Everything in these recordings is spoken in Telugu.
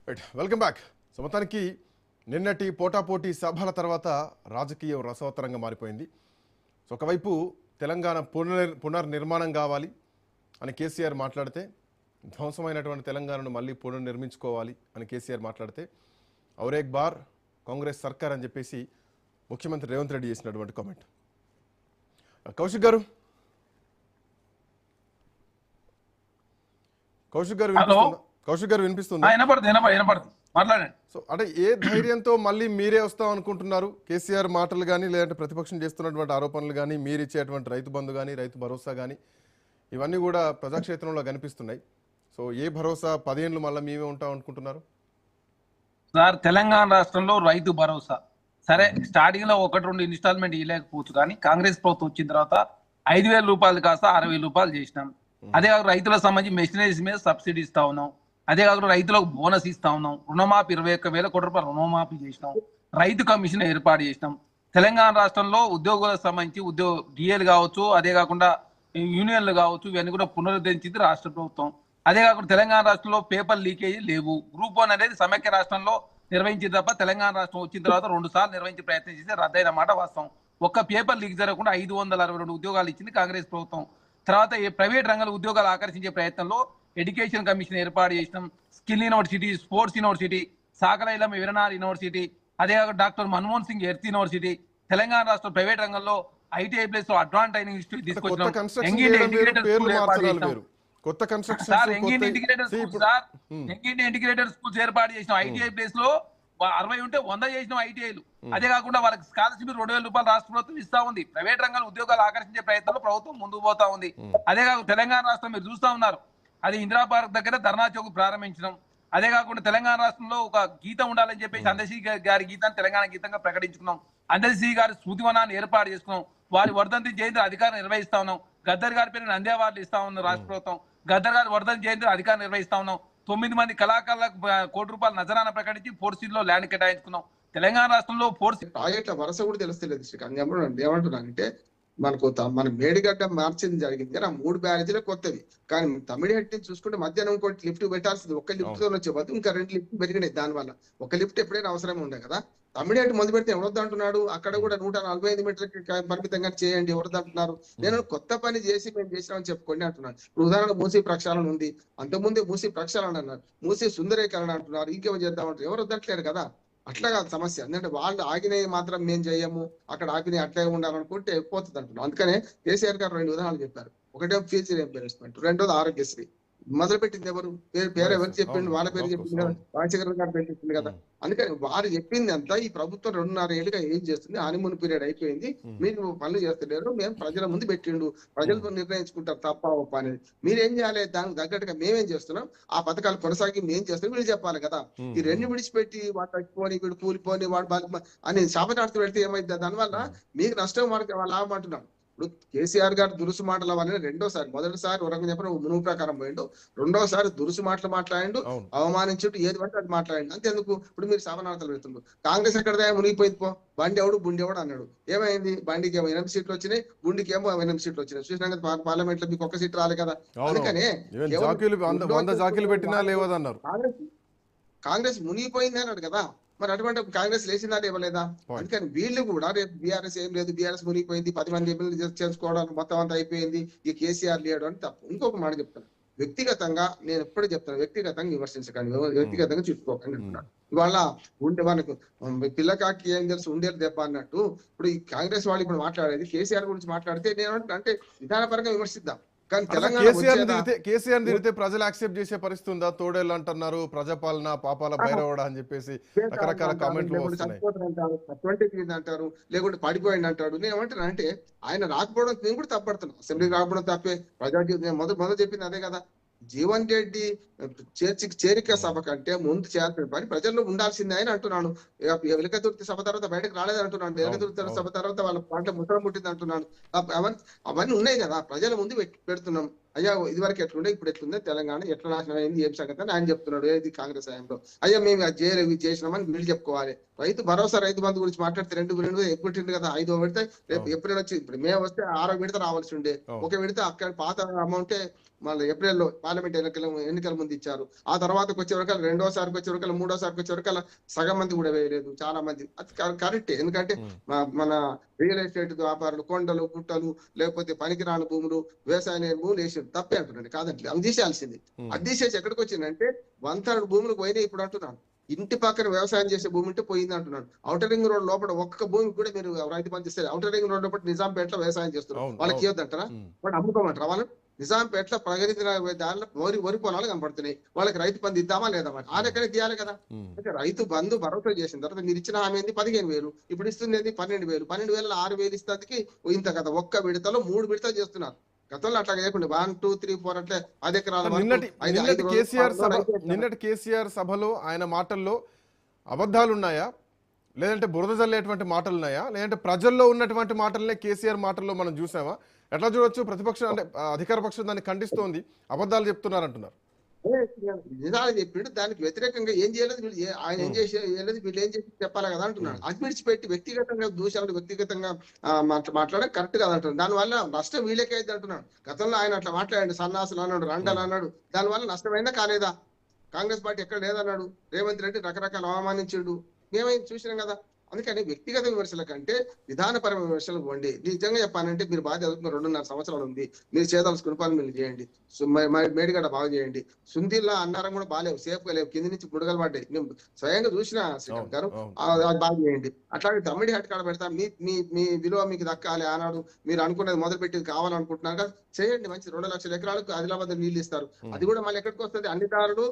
Welcome back. సో మొత్తానికి నిన్నటి పోటాపోటీ సభల తర్వాత రాజకీయం రసవత్తరంగా మారిపోయింది. సో ఒకవైపు తెలంగాణ పునర్నిర్మాణం కావాలి అని కేసీఆర్ మాట్లాడితే, ధ్వంసమైనటువంటి తెలంగాణను మళ్ళీ పునర్నిర్మించుకోవాలి అని కేసీఆర్ మాట్లాడితే, ఔరేక్ బార్ కాంగ్రెస్ సర్కార్ అని చెప్పేసి ముఖ్యమంత్రి రేవంత్ రెడ్డి చేసినటువంటి కామెంట్. కౌశిక్ గారు వినిపిస్తుందా? మాట్లాడండి. సో అంటే ఏ ధైర్యంతో మళ్ళీ మీరే వస్తాం అనుకుంటున్నారు? కేసీఆర్ మాటలు కానీ, లేదంటే ప్రతిపక్షం చేస్తున్నటువంటి ఆరోపణలు కానీ, మీరు ఇచ్చేటువంటి రైతు బంధు కానీ, రైతు భరోసా కానీ, ఇవన్నీ కూడా ప్రజాక్షేత్రంలో కనిపిస్తున్నాయి. సో ఏ భరోసా 10 ఏళ్ళు మళ్ళీ మేమే ఉంటాం అనుకుంటున్నారు? సార్, తెలంగాణ రాష్ట్రంలో రైతు భరోసా సరే స్టార్టింగ్ లో 1-2 ఇన్స్టాల్మెంట్ ఇవ్వలేకపోవచ్చు, కానీ కాంగ్రెస్ ప్రభుత్వం వచ్చిన తర్వాత 5,000 రూపాయలు కాస్త 60,000 రూపాయలు చేసినాం. అదే కాక రైతులకు సంబంధించి మెషినరీస్ మీద సబ్సిడీ ఇస్తా ఉన్నాం. అదే కాకుండా రైతులకు బోనస్ ఇస్తా ఉన్నాం. రుణమాఫీ 21,000 కోట్ల రూపాయలు రుణమాఫీ చేసినాం. రైతు కమిషన్ ఏర్పాటు చేసినాం. తెలంగాణ రాష్ట్రంలో ఉద్యోగులకు సంబంధించి డిఏలు కావచ్చు, అదే కాకుండా యూనియన్లు కావచ్చు, ఇవన్నీ కూడా పునరుద్ధరించింది రాష్ట్ర ప్రభుత్వం. అదే కాకుండా తెలంగాణ రాష్ట్రంలో పేపర్ లీకేజీ లేవు. గ్రూప్ 1 అనేది సమైక్య రాష్ట్రంలో నిర్వహించింది తప్ప తెలంగాణ రాష్ట్రం వచ్చిన తర్వాత 2 సార్లు నిర్వహించే ప్రయత్నం చేస్తే రద్దయిన మాట వాస్తవం. ఒక్క పేపర్ లీక్ జరగకుండా 562 ఉద్యోగాలు ఇచ్చింది కాంగ్రెస్ ప్రభుత్వం. తర్వాత ప్రైవేట్ రంగంలో ఉద్యోగాలు ఆకర్షించే ప్రయత్నంలో ఎడ్యుకేషన్ కమిషన్ ఏర్పాటు చేసినాం. స్కిల్ యూనివర్సిటీ, స్పోర్ట్స్ యూనివర్సిటీ, సాకలైలం వెరనార్ యూనివర్సిటీ, అదే కాక doctor Manmohan Singh earth university, Telangana రాష్ట్ర ప్రైవేట్ రంగంలో ఐటీఐ ప్లేస్ లో అడ్వాన్స్ ట్రైనింగ్ ఇన్స్టిట్యూట్ తీసుకొచ్చినాం. ఇంటిగ్రేటెడ్ స్కూల్స్ ఏర్పాటు చేసినాం. ఐటీఐ ప్లేస్ లో 60 ఉంటే 100 చేసినాం ఐటీఐలు. అదే కాకుండా వాళ్ళకి స్కాలర్షిప్ 2,000 రూపాయలు రాష్ట్ర ప్రభుత్వం ఇస్తా ఉంది. ప్రైవేట్ రంగంలో ఉద్యోగాలు ఆకర్షించే ప్రయత్నంలో ప్రభుత్వం ముందుకు పోతా ఉంది. అదే కాకుండా తెలంగాణ రాష్ట్రం మీరు చూస్తా ఉన్నారు, అది ఇందిరా పార్క్ దగ్గర ధర్నా చౌక్ ప్రారంభించడం. అదే కాకుండా తెలంగాణ రాష్ట్రంలో ఒక గీతం ఉండాలని చెప్పేసి అందశ్రీ గారి గీతాన్ని తెలంగాణ గీతంగా ప్రకటించుకున్నాం. అందశ్రీ గారి స్మృతివనాన్ని ఏర్పాటు చేసుకున్నాం. వారి వర్ధంతి జయంతి అధికారం నిర్వహిస్తా ఉన్నాం. గద్దర్ గారి పేరు నంది అవార్డులు ఇస్తా ఉన్నాం రాష్ట్ర ప్రభుత్వం. గద్దర్ గారి వర్ధంతి జయంతి అధికారం నిర్వహిస్తా ఉన్నాం. 9 మంది కళాకారులకు ₹1 కోటి నజరాన ప్రకటించి 4 సీట్లో ల్యాండ్ కేటాయించుకున్నాం. తెలంగాణ రాష్ట్రంలో 4 ప్రాజెక్టుల వరుస కూడా తెలుస్తలేదు శ్రీకాంత్. ఏమంటున్నానంటే మన మేడిగడ్డ మార్చింది జరిగింది కానీ ఆ 3 బ్యారేజీలు కొత్తవి. కానీ తమిళహట్టి చూసుకుంటే మధ్యాహ్నం ఇంకోటి లిఫ్ట్ పెట్టాల్సింది. ఒక లిఫ్ట్ తో వచ్చే బదులు ఇంకా 2 లిఫ్ట్ పెరిగినాయి. దానివల్ల ఒక లిఫ్ట్ ఎప్పుడైనా అవసరం ఉండే కదా. తమిళహట్టి మొదలు పెడితే ఎవరొద్దు అంటున్నాడు. అక్కడ కూడా 145 మీటర్లకి పరిమితంగా చేయండి, ఎవరొద్దు అంటున్నారు. నేను కొత్త పని చేసి మేము చేసినామని చెప్పుకోండి అంటున్నాను. ఇప్పుడు ఉదాహరణ మూసీ ప్రక్షాళన ఉంది, అంతకుముందే మూసీ ప్రక్షాళన అన్నారు, మూసీ సుందరీకరణ అంటున్నారు, ఇంకేమో చేద్దామంటారు. ఎవరు వద్దట్లేరు కదా. అట్లా కాదు సమస్య. ఎందుకంటే వాళ్ళు ఆగినవి మాత్రం మేము చేయము, అక్కడ ఆగినవి అట్లే ఉండాలనుకుంటే పోతుంది అంటున్నాం. అందుకనే కేసీఆర్ గారు 2 ఉదాహరణలు చెప్పారు. ఒకటే ఫ్యూచర్ ఎంపీరెస్మెంట్, రెండోది ఆరోగ్యశ్రీ. మొదలు పెట్టింది ఎవరు? పేరు ఎవరు చెప్పిండు? వాళ్ళ పేరు చెప్పింది కదా, రాజశేఖర్ గారు పేరు చెప్పింది కదా. అందుకని వారు చెప్పింది అంతా ఈ ప్రభుత్వం 2.5 ఏళ్ళుగా ఏం చేస్తుంది? హనీమూన్ పీరియడ్ అయిపోయింది, మీరు పనులు చేస్తలేరు, మేము ప్రజల ముందు పెట్టిండు, ప్రజలతో నిర్ణయించుకుంటారు తప్ప ఒప్ప అనేది. మీరేం చేయాలి? దానికి తగ్గట్టుగా మేమేం చేస్తున్నాం, ఆ పథకాలు కొనసాగి మేం చేస్తున్నాం వీళ్ళు చెప్పాలి కదా. ఈ 2 విడిచిపెట్టి వాడు తగ్గిపోని, వీడు కూలిపోని, వాడు అని శాపనార్థం పెడితే ఏమైంది? దానివల్ల మీకు నష్టం, వాళ్ళకి లాభం అంటున్నాం. ఇప్పుడు కేసీఆర్ గారు దురుసు మాటల వల్ల రెండోసారి, మొదటిసారి ఒక రకంగా చెప్పిన మునుగు ప్రకారం పోయిండు, రెండోసారి దురుసు మాటలు మాట్లాడిండు, అవమానించుడు, ఏది పడితే అది మాట్లాడిండు. అంతేందుకు ఇప్పుడు మీరు శాపనార్థాలు పెడుతుండ్రు. కాంగ్రెస్ ఎక్కడదా మునిగిపోయింది పో, బండి ఎవడు బుండి ఎవడు అన్నాడు. ఏమైంది? బండికి ఏమో 8 సీట్లు వచ్చినాయి, గుండికి ఏమో 8 సీట్లు వచ్చినాయి. చూసినా కదా పార్లమెంట్ లో మీకు 1 సీట్ రాలే కదా. అందుకనే కాంగ్రెస్ మునిగిపోయింది అన్నాడు కదా. మరి అటువంటి కాంగ్రెస్ లేచిందా ఇవ్వలేదా? అందుకని వీళ్ళు కూడా రేపు బీఆర్ఎస్ ఏం లేదు, బీఆర్ఎస్ మునిగిపోయింది, 10 మంది ఎమ్మెల్యేలు చేసుకోవడానికి మొత్తం అంతా అయిపోయింది, ఈ కేసీఆర్ లేడు అని తప్పు. ఇంకొక మాట చెప్తాను, వ్యక్తిగతంగా నేను ఎప్పుడు చెప్తాను, వ్యక్తిగతంగా విమర్శించకండి, వ్యక్తిగతంగా చుట్టుకోకండి అంటున్నాను. ఇవాళ ఉంటే మనకు పిల్లకాకి ఏం తెలుసు ఉండేది దెబ్బ అన్నట్టు. ఇప్పుడు ఈ కాంగ్రెస్ వాళ్ళు ఇప్పుడు మాట్లాడేది కేసీఆర్ గురించి మాట్లాడితే నేను అంటే విధానపరంగా విమర్శిద్దాం. కేసీఆర్ తిరిగితే ప్రజలు యాక్సెప్ట్ చేసే పరిస్థితి ఉందా? తోడేళ్ళు అంటున్నారు, ప్రజాపాలన పాపాల భైరవడా అని చెప్పేసి రకరకాల కామెంట్లు అంటారు, లేకుంటే పడిపోయింది అంటాడు. నేను ఏమంటున్నా అంటే ఆయన రాకపోవడం నేను కూడా తప్పడుతున్నాను. అసెంబ్లీకి రాకపోవడం తప్పే. ప్రజా జీవితం మొదలు చెప్పింది అదే కదా. జీవన్ రెడ్డి చేరిక సభ కంటే ముందు చేయాల్సిన పని ప్రజల్లో ఉండాల్సిందే అని అంటున్నాను. వెలకతుర్తి సభ తర్వాత బయటకు రాలేదు అంటున్నాను. వెలకతుర్తి సభ తర్వాత వాళ్ళ పాటలో ముసలం పుట్టింది అంటున్నాను. అవన్నీ ఉన్నాయి కదా, ప్రజల ముందు పెడుతున్నాం. అయ్యా ఇదివరకు ఎట్లుండే, ఇప్పుడు ఎట్లుందే, తెలంగాణ ఎట్లా నాశనం అయింది, ఏం సంగతి అని ఆయన చెప్తున్నాడు. ఏది కాంగ్రెస్ హయాంలో. అయ్యా మేము అది చేసినామని వీళ్ళు చెప్పుకోవాలి. రైతు భరోసా రైతు బంధు గురించి మాట్లాడితే రెండు ఎక్కువ కదా 5వ విడత రేపు ఏప్రిల్ వచ్చి ఇప్పుడు మే వస్తే 6వ విడత రావాల్సి ఉండే ఒక విడత అక్కడ పాత అమౌంటే మళ్ళీ ఏప్రిల్లో పార్లమెంట్ ఎన్నికల ముందు ఇచ్చారు. ఆ తర్వాతకి వచ్చే వరకు 2వసారికి వచ్చే వరకు 3వసారికి వచ్చే వరకు సగం మంది కూడా వేయలేదు చాలా మంది. అది కరెక్టే, ఎందుకంటే మన రియల్ ఎస్టేట్ వ్యాపారులు కొండలు గుట్టలు లేకపోతే పనికిరాని భూములు వ్యవసాయ భూములు వేసారు తప్పే అంటున్నాను, కాదంటే అవి తీసేయాల్సింది. అది తీసేసి ఎక్కడికి వచ్చిందంటే 1/3 భూములు పోయినాయి ఇప్పుడు అంటున్నాను. ఇంటి పక్కన వ్యవసాయం చేసే భూమి ఉంటే పోయింది అంటున్నాను. ఔటర్ రింగ్ రోడ్ లోపల ఒక్క భూమి కూడా మీరు రైతు బంధు ఇస్తే ఔటర్ రింగ్ రోడ్ లోపల నిజాంపేటలో వ్యవసాయం చేస్తున్నారు, వాళ్ళకి ఇవ్వద్దంటారా? వాడు అమ్ముకోమంటారా? వాళ్ళు నిజాంపేటలో ప్రగతి దారిలో వరి పొలాలు కనపడుతున్నాయి, వాళ్ళకి రైతు బంధు ఇద్దామా లేదా? మరి ఆ లెక్కనే తీయాలి కదా. అంటే రైతు బంధు భరోసా చేసిన తర్వాత మీరు ఇచ్చిన హామీ 15,000, ఇప్పుడు ఇస్తుంది 12,000. 12,000 6,000 ఇస్తుంది ఇంత కదా. ఒక్క విడతలో 3 విడతలు చేస్తున్నారు. గతంలో అట్లా చేయకుండా 1, 2, 3, 4 అంటే 10 ఎకరాల నిన్నటి కేసీఆర్ సభలో ఆయన మాటల్లో అబద్ధాలు ఉన్నాయా, లేదంటే బురద జల్లేటువంటి మాటలు ఉన్నాయా, లేదంటే ప్రజల్లో ఉన్నటువంటి మాటలనే కేసీఆర్ మాటల్లో మనం చూసామా? ఎట్లా చూడొచ్చు? ప్రతిపక్షం అంటే అధికార పక్షం దాన్ని ఖండిస్తోంది, అబద్ధాలు చెప్తున్నారంటున్నారు. నిజాలు చెప్పిండు, దానికి వ్యతిరేకంగా ఏం చేయలేదు వీళ్ళు, ఆయన ఏం చేయలేదు వీళ్ళు ఏం చేసి చెప్పాలి కదా అంటున్నాడు. అది విడిచిపెట్టి వ్యక్తిగతంగా దూషాలు వ్యక్తిగతంగా మాట్లాడడం కరెక్ట్ కాదు అంటున్నాడు. దానివల్ల నష్టం వీళ్ళకే అయితే అంటున్నాడు. గతంలో ఆయన అట్లా మాట్లాడండి, సన్నాసులు అన్నాడు, రండలు అన్నాడు, దానివల్ల నష్టమైందా కాలేదా? కాంగ్రెస్ పార్టీ ఎక్కడ లేదన్నాడు, రేవంత్ రెడ్డి రకరకాల అవమానించిండు, మేమైనా చూసినాం కదా. అందుకని వ్యక్తిగత విమర్శల కంటే విధానపరమైన విమర్శలు ఇవ్వండి. నిజంగా చెప్పానంటే మీరు బాగా చదువుకున్న 2.5 సంవత్సరాలు ఉంది, మీరు చేదలుచుకున్న పనులు మీరు చేయండి. మేడిగడ్డ బాగా చేయండి. సుందీల్లా అన్నారం కూడా బాగాలేవు, సేఫ్ గా లేవు, కింది నుంచి బుడగలు పడ్డాయి, నేను స్వయంగా చూసిన శ్రీకాంత్ గారు. అది బాగా చేయండి. అట్లాగే తమ్మిడి హట్ కాడ పెడతా, మీ విలువ మీకు దక్కాలి. ఆనాడు మీరు అనుకున్నది మొదలు పెట్టింది కావాలనుకుంటున్నారు కదా, చేయండి. మంచి 2 లక్షల ఎకరాలకు ఆదిలాబాద్ నీళ్ళు ఇస్తారు. అది కూడా మళ్ళీ ఎక్కడికి వస్తుంది? అన్ని దారులు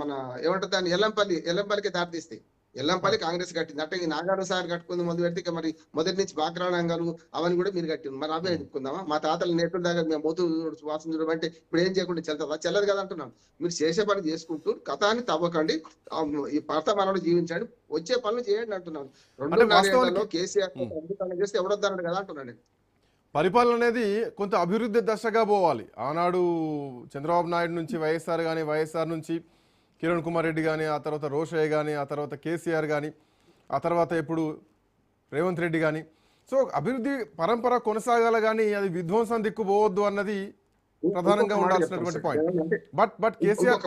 మన ఏమంటారు దాన్ని ఎల్లంపల్లికి దారితీస్తాయి. ఎల్లంపల్లి కాంగ్రెస్ కట్టింది. అంటే ఈ నాగార్జున సార్ కట్టుకుంది మొదలు పెడితే మరి మొదటి నుంచి బాగ్రానంగారు అవన్నీ కూడా మీరు కట్టింది. మరి అవే చెప్పుకుందామా? మా తాతలు నేర్పుల దగ్గర మేము మొత్తు వాసన చూడడం అంటే ఇప్పుడు ఏం చేయకుండా చెల్తుందా? చెల్లదు కదా అంటున్నాం. మీరు చేసే పని చేసుకుంటూ కథాన్ని తవ్వకండి, ఈ వర్తమానంలో జీవించండి, వచ్చే పనులు చేయండి అంటున్నాను. 2.5 ఏళ్లలో కేసీఆర్ చేస్తే ఎవడొద్దన్నాడు కదా అంటున్నాను. పరిపాలన అనేది కొంత అభివృద్ధి దశగా పోవాలి. ఆనాడు చంద్రబాబు నాయుడు నుంచి వైఎస్ఆర్ కానీ, వైఎస్ఆర్ నుంచి కిరణ్ కుమార్ రెడ్డి కానీ, ఆ తర్వాత రోషయ్య కానీ, ఆ తర్వాత కేసీఆర్ కానీ, ఆ తర్వాత ఇప్పుడు రేవంత్ రెడ్డి కానీ. సో అభివృద్ధి పరంపర కొనసాగాల కానీ అది విధ్వంసం దిక్కుపోవద్దు అన్నది ప్రధానంగా ఉండాల్సినటువంటి పాయింట్. బట్ కేసీఆర్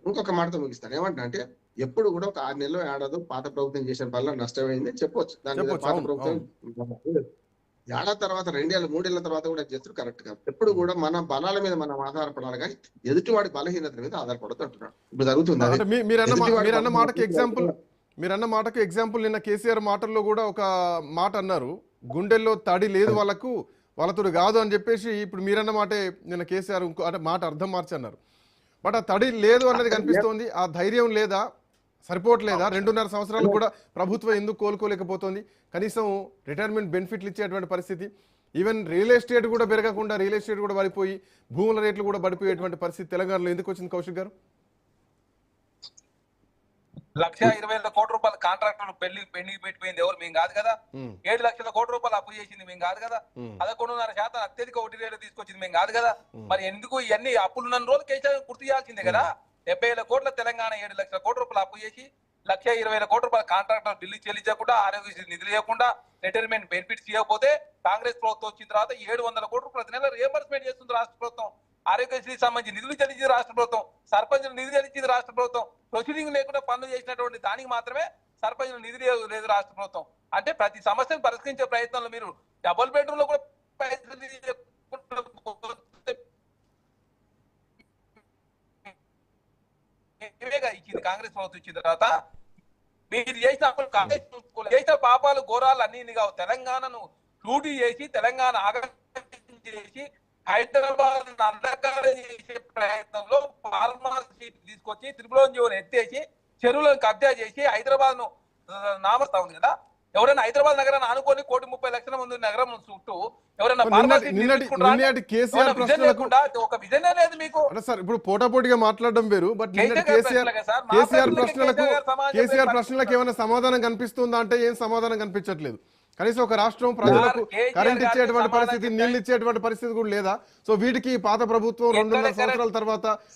ఇంకొక మాటతో ముగిస్తాను. ఏమంటా అంటే ఎప్పుడు కూడా ఒక 6 నెలలు ఏడాది పాత ప్రభుత్వం చేసిన పనులు నష్టమైంది చెప్పొచ్చు. దాని మీద పాత ప్రభుత్వం ఏడాది తర్వాత 2 ఏళ్ళు 3 ఏళ్ల తర్వాత కూడా చేస్తారు కరెక్ట్ గా. ఎప్పుడు కూడా మన బలాల మీద మనం ఆధారపడాలి కానీ ఎదుటివాడి బలహీనత మీద ఆధారపడద్దు అంటున్నాడు. ఇప్పుడు జరుగుతుంది. మీరన్న మాటకు ఎగ్జాంపుల్ నిన్న కేసీఆర్ మాటల్లో కూడా ఒక మాట అన్నారు, గుండెల్లో తడి లేదు వాళ్ళతో కాదు అని చెప్పేసి. ఇప్పుడు మీరన్న మాటే నిన్న కేసీఆర్ ఇంకో అంటే మాట అర్థం మార్చి అన్నారు. బట్ ఆ తడి లేదు అన్నది కనిపిస్తోంది. ఆ ధైర్యం లేదా, సరిపోవట్లేదా? 2.5 సంవత్సరాలు కూడా ప్రభుత్వం ఎందుకు కోలుకోలేకపోతుంది? కనీసం రిటైర్మెంట్ బెనిఫిట్లు ఇచ్చేటువంటి పరిస్థితి, ఈవెన్ రియల్ ఎస్టేట్ కూడా పెరగకుండా రియల్ ఎస్టేట్ కూడా పడిపోయి భూముల రేట్లు కూడా పడిపోయేటువంటి పరిస్థితి తెలంగాణలో ఎందుకు వచ్చింది కౌశిక్ గారు? 1,20,000 కోట్ల రూపాయల కాంట్రాక్టులు పెండింగ్ పెట్టిపోయింది ఎవరు? మేము కాదు కదా. 7 లక్షల కోట్ల రూపాయలు అప్పు చేసింది మేము కాదు కదా. 11.5% అత్యధిక వడ్డీ రేట్లు తీసుకొచ్చింది మేము కాదు కదా. మరి ఎందుకు ఇవన్నీ అప్పులున్న రోజులు కేసీఆర్ గుర్తు చేయాల్సిందే కదా. 70,000 కోట్ల తెలంగాణ 7 లక్షల కోట్ల రూపాయలు అప్పు చేసి 1,20,000 కోట్ల రూపాయల కాంట్రాక్టర్ ఢిల్లీ చెల్లించకుండా, ఆరోగ్యశ్రీ నిధులు ఇవ్వకుండా, రిటైర్మెంట్ బెనిఫిట్స్ ఇవ్వకపోతే కాంగ్రెస్ ప్రభుత్వం వచ్చిన తర్వాత 700 కోట్ల ప్రతి నెల రియంబర్స్మెంట్ చేస్తుంది రాష్ట్ర ప్రభుత్వం. ఆరోగ్యశ్రీకి సంబంధించి నిధులు చెల్లించింది రాష్ట్ర ప్రభుత్వం, సర్పంచులు నిధులు చెల్లించింది రాష్ట్ర ప్రభుత్వం. ప్రొసీడింగ్ లేకుండా పనులు చేసినటువంటి దానికి మాత్రమే సర్పంచులు నిధులు లేదు రాష్ట్ర ప్రభుత్వం. అంటే ప్రతి సమస్యను పరిష్కరించే ప్రయత్నంలో మీరు డబుల్ బెడ్రూమ్ లో కూడా ఇచ్చింది కాంగ్రెస్ ప్రభుత్వం ఇచ్చిన తర్వాత. మీరు చేసిన పాపాలు ఘోరాలు అన్ని కావు. తెలంగాణను లూటీ చేసి, తెలంగాణ ఆగం చేసి, హైదరాబాద్ అంధకారం చేసే ప్రయత్నంలో ఫార్మసీ తీసుకొచ్చి త్రిపురంజీవన్ ఎత్తేసి చెరువులను కబ్జా చేసి హైదరాబాద్ ను నామస్తా ఉంది కదా. ఎవరైనా హైదరాబాద్ నగరాన్ని ఆనుకొని 1,30,00,000 మంది నగరం చుట్టూ ఎవరైనా ఒక విజన్ లేదు మీకు. సార్ ఇప్పుడు పోటాపోటీగా మాట్లాడడం వేరు, బట్ కేసీఆర్ ప్రశ్నలకు ఏమైనా సమాధానం కనిపిస్తుందా అంటే ఏం సమాధానం కనిపించట్లేదు. కనీసం ఒక రాష్ట్రం ప్రజలకు కరెంట్ ఇచ్చేటువంటి పరిస్థితి, నీళ్లు ఇచ్చేటువంటి పరిస్థితి కూడా లేదా? సో వీటికి పాత ప్రభుత్వం 2.5 సంవత్సరాల తర్వాత